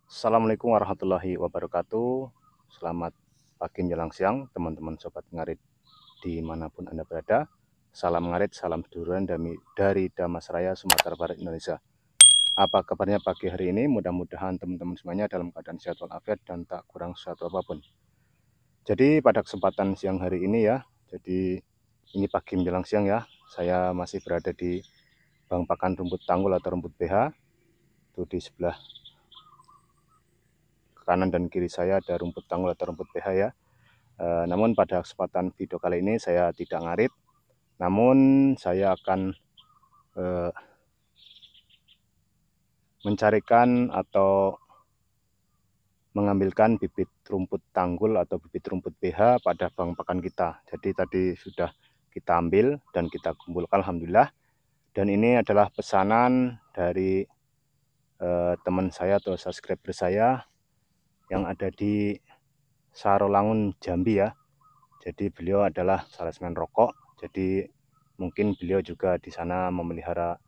Assalamualaikum warahmatullahi wabarakatuh. Selamat pagi menjelang siang, teman-teman sobat ngarit dimanapun Anda berada. Salam ngarit, salam seduluran dari Damasraya, Sumatera Barat, Indonesia. Apa kabarnya pagi hari ini? Mudah-mudahan teman-teman semuanya dalam keadaan sehat walafiat dan tak kurang suatu apapun. Jadi pada kesempatan siang hari ini ya, jadi ini pagi menjelang siang ya, saya masih berada di Bang Pakan Rumput Tanggul atau rumput BH. Itu di sebelah kanan dan kiri saya ada rumput tanggul atau rumput BH ya. Namun pada kesempatan video kali ini saya tidak ngarit, namun saya akan mencarikan atau mengambilkan bibit rumput tanggul atau bibit rumput BH pada bang pakan kita. Jadi tadi sudah kita ambil dan kita kumpulkan alhamdulillah. Dan ini adalah pesanan dari teman saya atau subscriber saya yang ada di Sarolangun, Jambi ya. Jadi beliau adalah salesman rokok. Jadi mungkin beliau juga di sana memelihara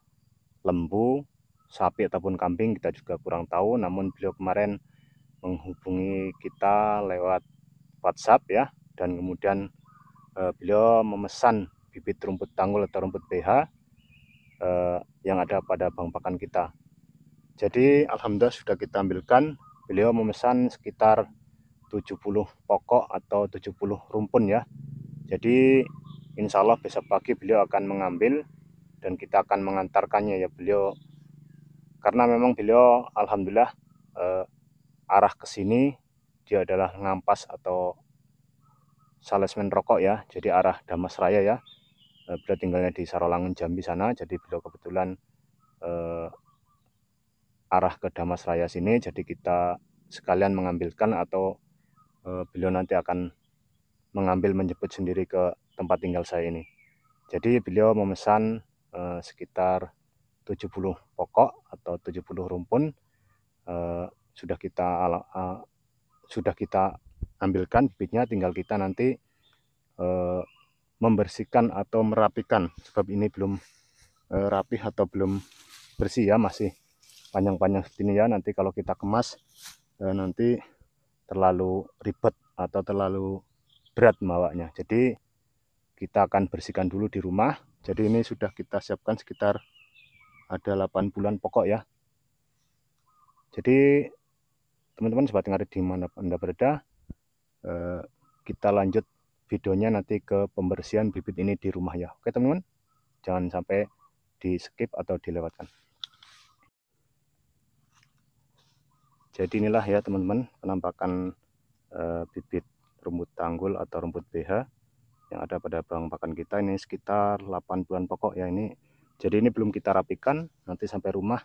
lembu, sapi ataupun kambing, kita juga kurang tahu. Namun beliau kemarin menghubungi kita lewat WhatsApp ya, dan kemudian beliau memesan bibit rumput tanggul atau rumput BH yang ada pada bang pakan kita. Jadi alhamdulillah sudah kita ambilkan. Beliau memesan sekitar 70 pokok atau 70 rumpun ya. Jadi insya Allah besok pagi beliau akan mengambil dan kita akan mengantarkannya ya beliau, karena memang beliau alhamdulillah arah ke sini dia adalah Ngampas atau salesman rokok ya, jadi arah Damasraya ya. Beliau tinggalnya di Sarolangun, Jambi sana, jadi beliau kebetulan arah ke Damasraya sini, jadi kita sekalian mengambilkan atau beliau nanti akan mengambil menjemput sendiri ke tempat tinggal saya ini. Jadi beliau memesan sekitar 70 pokok atau 70 rumpun sudah kita ambilkan bibitnya, tinggal kita nanti membersihkan atau merapikan, sebab ini belum rapih atau belum bersih ya, masih panjang-panjang seperti ini ya. Nanti kalau kita kemas nanti terlalu ribet atau terlalu berat membawanya. Jadi kita akan bersihkan dulu di rumah. Jadi ini sudah kita siapkan sekitar ada 8 bulan pokok ya. Jadi teman-teman sobat ngarit di mana Anda berada, kita lanjut videonya nanti ke pembersihan bibit ini di rumah ya. Oke teman-teman, jangan sampai di skip atau dilewatkan. Jadi inilah ya teman-teman penampakan bibit rumput tanggul atau rumput BH yang ada pada bang pakan kita. Ini sekitar 8 bulan pokok ya ini. Jadi ini belum kita rapikan, nanti sampai rumah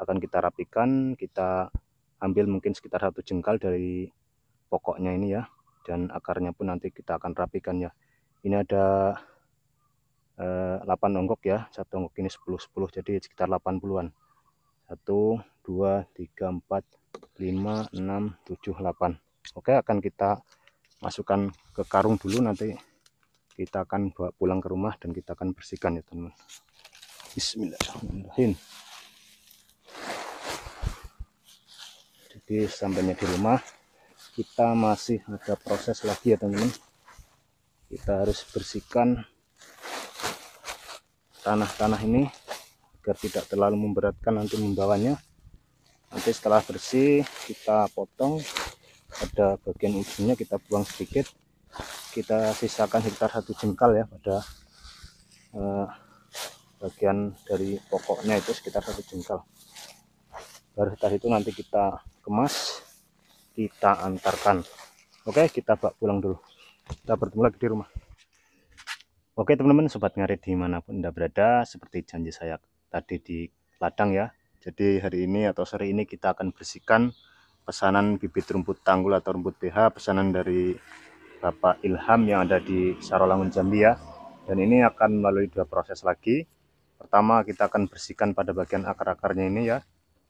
akan kita rapikan. Kita ambil mungkin sekitar 1 jengkal dari pokoknya ini ya, dan akarnya pun nanti kita akan rapikan ya. Ini ada 8 onggok ya, satu onggok ini 10-10, jadi sekitar 80-an. 1, 2, 3, 4, 5, 6, 7, 8. Oke, akan kita masukkan ke karung dulu, nanti kita akan bawa pulang ke rumah dan kita akan bersihkan ya teman-teman. Bismillahirrahmanirrahim. Jadi sampainya di rumah kita masih ada proses lagi ya teman-teman. Kita harus bersihkan tanah-tanah ini agar tidak terlalu memberatkan nanti membawanya. Nanti setelah bersih kita potong, pada bagian ujungnya kita buang sedikit, kita sisakan sekitar 1 jengkal ya pada bagian dari pokoknya, itu sekitar 1 jengkal. Baru setelah itu nanti kita kemas, kita antarkan. Oke, kita bawa pulang dulu. Kita bertemu lagi di rumah. Oke teman-teman sobat ngarit dimanapun Anda berada, seperti janji saya tadi di ladang ya. Jadi hari ini atau sore ini kita akan bersihkan pesanan bibit rumput tanggul atau rumput BH, pesanan dari Bapak Ilham yang ada di Sarolangun, Jambi ya. Dan ini akan melalui 2 proses lagi. Pertama kita akan bersihkan pada bagian akar-akarnya ini ya.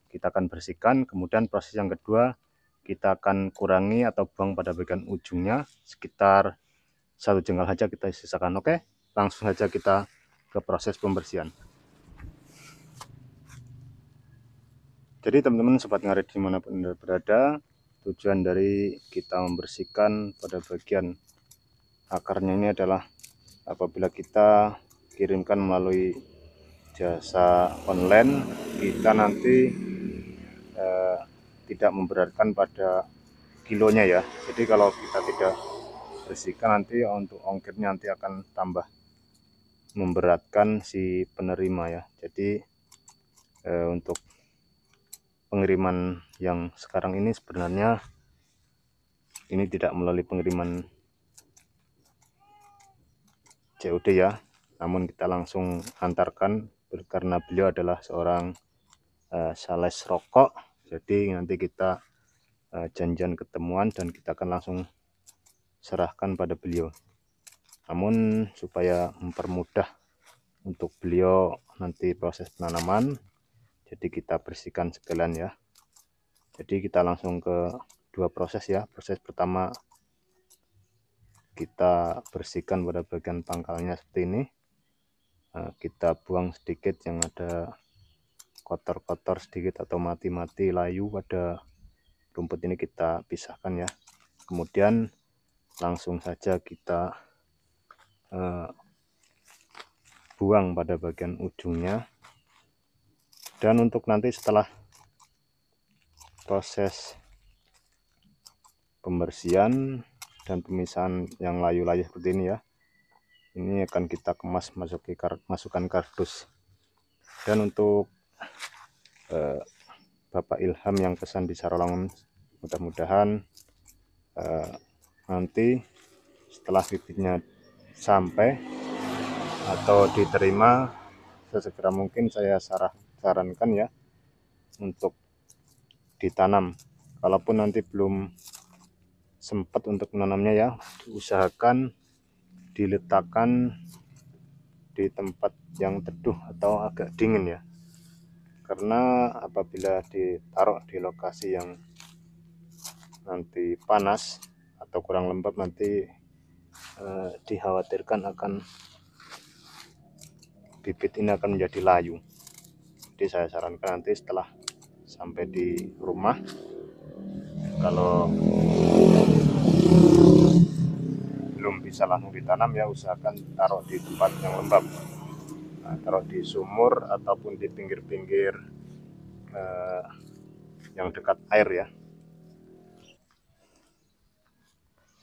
Kita akan bersihkan, kemudian proses yang kedua kita akan kurangi atau buang pada bagian ujungnya, sekitar 1 jengkal saja kita sisakan. Oke, langsung saja kita ke proses pembersihan. Jadi teman-teman sobat ngarit dimanapun Anda berada, tujuan dari kita membersihkan pada bagian akarnya ini adalah apabila kita kirimkan melalui jasa online, kita nanti tidak memberatkan pada kilonya ya. Jadi kalau kita tidak bersihkan nanti untuk ongkirnya nanti akan tambah memberatkan si penerima ya. Jadi untuk pengiriman yang sekarang ini sebenarnya ini tidak melalui pengiriman COD ya, namun kita langsung antarkan karena beliau adalah seorang sales rokok. Jadi nanti kita janjian ketemuan dan kita akan langsung serahkan pada beliau. Namun supaya mempermudah untuk beliau nanti proses penanaman, jadi kita bersihkan sekalian ya. Jadi kita langsung ke dua proses ya. Proses pertama kita bersihkan pada bagian pangkalnya seperti ini. Kita buang sedikit yang ada kotor-kotor sedikit atau mati-mati layu pada rumput ini, kita pisahkan ya. Kemudian langsung saja kita buang pada bagian ujungnya. Dan untuk nanti setelah proses pembersihan dan pemisahan yang layu-layu seperti ini ya, ini akan kita kemas masukkan kardus. Dan untuk Bapak Ilham yang pesan di Sarolangun, mudah-mudahan nanti setelah bibitnya sampai atau diterima, sesegera mungkin saya sarankan ya untuk ditanam. Kalaupun nanti belum sempat untuk menanamnya ya, usahakan diletakkan di tempat yang teduh atau agak dingin ya, karena apabila ditaruh di lokasi yang nanti panas atau kurang lembab, nanti dikhawatirkan akan bibit ini akan menjadi layu. Jadi saya sarankan nanti setelah sampai di rumah, kalau belum bisa langsung ditanam ya, usahakan taruh di tempat yang lembab. Taruh di sumur ataupun di pinggir-pinggir yang dekat air ya.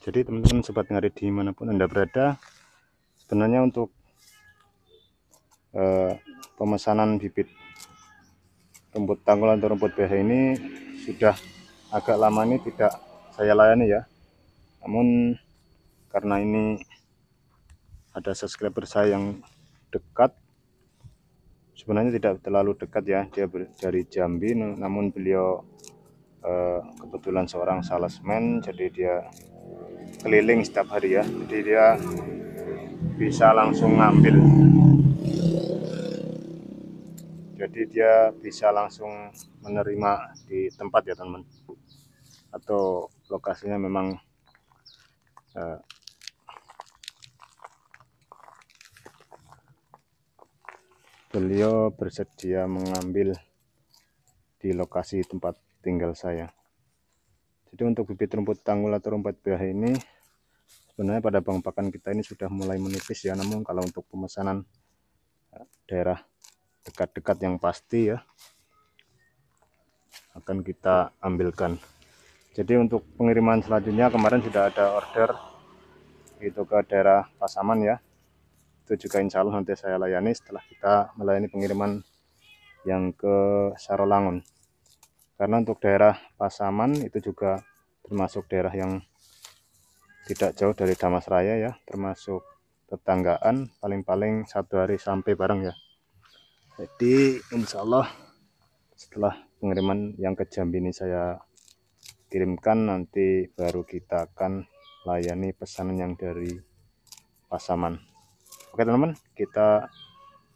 Jadi teman-teman sobat ngarit dimanapun Anda berada, sebenarnya untuk pemesanan bibit rumput tanggul atau rumput BH ini sudah agak lama ini tidak saya layani ya. Namun karena ini ada subscriber saya yang dekat, sebenarnya tidak terlalu dekat ya, dia dari Jambi, namun beliau kebetulan seorang salesman, jadi dia keliling setiap hari ya, jadi dia bisa langsung ngambil, jadi dia bisa langsung menerima di tempat ya teman-teman, atau lokasinya memang beliau bersedia mengambil di lokasi tempat tinggal saya. Jadi untuk bibit rumput tanggul atau rumput BH ini sebenarnya pada bang pakan kita ini sudah mulai menipis ya, namun kalau untuk pemesanan daerah dekat-dekat yang pasti ya akan kita ambilkan. Jadi untuk pengiriman selanjutnya kemarin sudah ada order itu ke daerah Pasaman ya, itu juga insya Allah nanti saya layani setelah kita melayani pengiriman yang ke Sarolangun. Karena untuk daerah Pasaman itu juga termasuk daerah yang tidak jauh dari Damasraya ya, termasuk tetanggaan, paling-paling 1 hari sampai bareng ya. Jadi insya Allah setelah pengiriman yang ke Jambi ini saya kirimkan, nanti baru kita akan layani pesanan yang dari Pasaman. Oke teman-teman, kita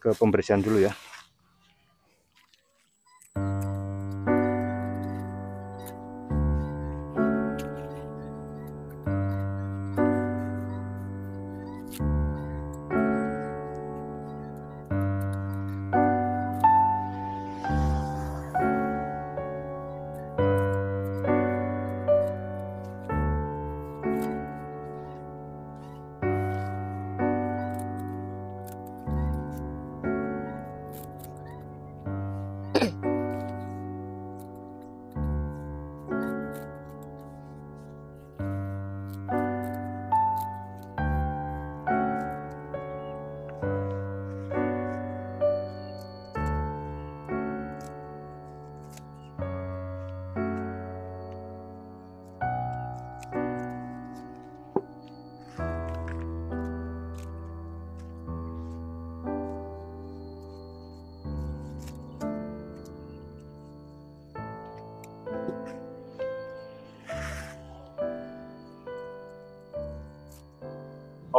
ke pembersihan dulu ya.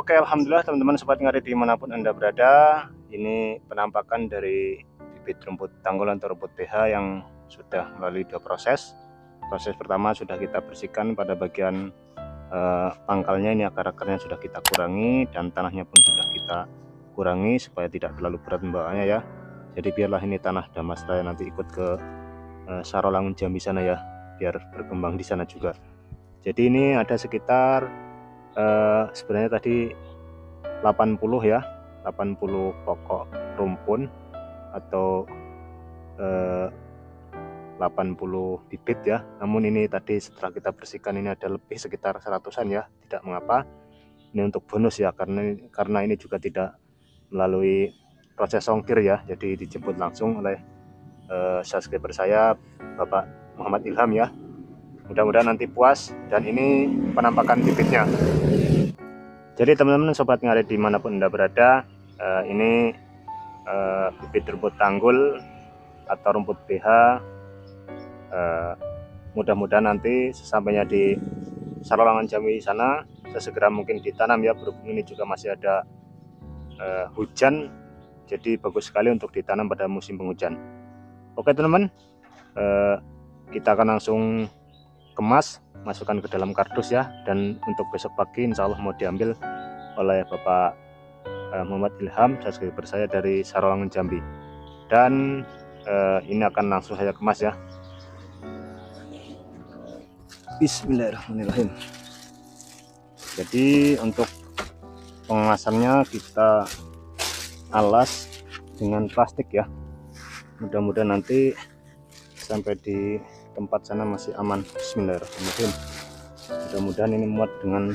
Oke, alhamdulillah teman-teman sobat ngarit dimanapun Anda berada, ini penampakan dari bibit rumput tanggul atau rumput PH yang sudah melalui 2 proses. Proses pertama sudah kita bersihkan pada bagian pangkalnya, ini akar-akarnya sudah kita kurangi dan tanahnya pun sudah kita kurangi supaya tidak terlalu berat membawanya ya. Jadi biarlah ini tanah Damasraya nanti ikut ke Sarolangun Jambi sana ya, biar berkembang di sana juga. Jadi ini ada sekitar sebenarnya tadi 80 ya, 80 pokok rumpun atau 80 bibit ya. Namun ini tadi setelah kita bersihkan ini ada lebih sekitar 100-an ya, tidak mengapa. Ini untuk bonus ya, karena ini juga tidak melalui proses ongkir ya, jadi dijemput langsung oleh subscriber saya Bapak Muhammad Ilham ya. Mudah-mudahan nanti puas, dan ini penampakan bibitnya. Jadi teman-teman sobat ngarit dimanapun Anda berada, ini bibit rumput tanggul atau rumput PH. Mudah-mudahan nanti sesampainya di Sarolangun Jambi sana sesegera mungkin ditanam ya, berhubung ini juga masih ada hujan, jadi bagus sekali untuk ditanam pada musim penghujan. Oke teman-teman, kita akan langsung kemas, masukkan ke dalam kardus ya, dan untuk besok pagi insya Allah mau diambil oleh Bapak Muhammad Ilham, subscriber saya dari Sarolangun Jambi. Dan ini akan langsung saya kemas ya. Bismillahirrahmanirrahim. Jadi untuk pengemasannya kita alas dengan plastik ya, mudah-mudahan nanti sampai di tempat sana masih aman. Bismillahirrahmanirrahim. Mudah-mudahan ini muat dengan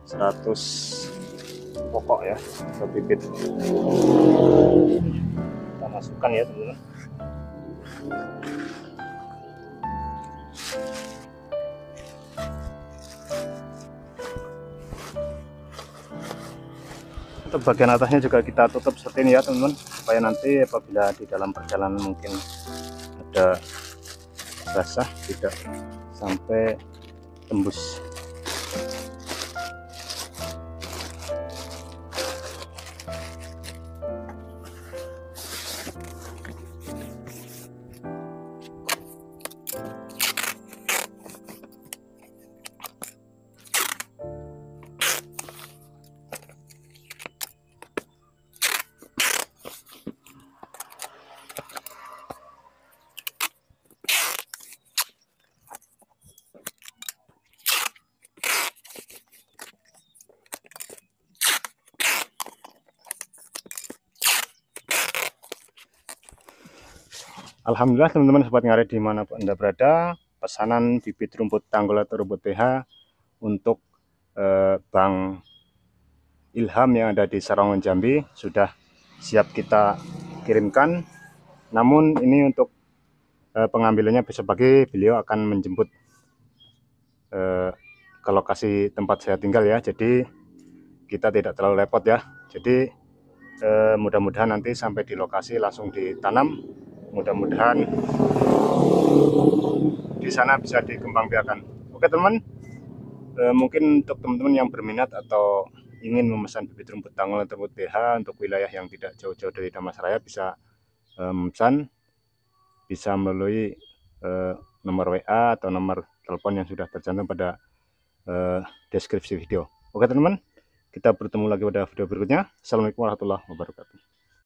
100 pokok ya, atau bibit. Kita masukkan ya teman-teman. Untuk bagian atasnya juga kita tutup seperti ini ya teman-teman, supaya nanti apabila di dalam perjalanan mungkin ada basah tidak sampai tembus. Alhamdulillah teman-teman sobat ngarit dimanapun Anda berada, pesanan bibit rumput tanggul atau rumput PH untuk Bang Ilham yang ada di Sarolangun Jambi sudah siap kita kirimkan. Namun ini untuk pengambilannya besok pagi beliau akan menjemput ke lokasi tempat saya tinggal ya, jadi kita tidak terlalu repot ya. Jadi mudah-mudahan nanti sampai di lokasi langsung ditanam, mudah-mudahan di sana bisa dikembangbiakan. Oke teman, mungkin untuk teman-teman yang berminat atau ingin memesan bibit rumput tanggul atau rumput PH untuk wilayah yang tidak jauh-jauh dari Damasraya, bisa memesan, bisa melalui nomor WA atau nomor telepon yang sudah tercantum pada deskripsi video. Oke teman-teman, kita bertemu lagi pada video berikutnya. Assalamualaikum warahmatullahi wabarakatuh.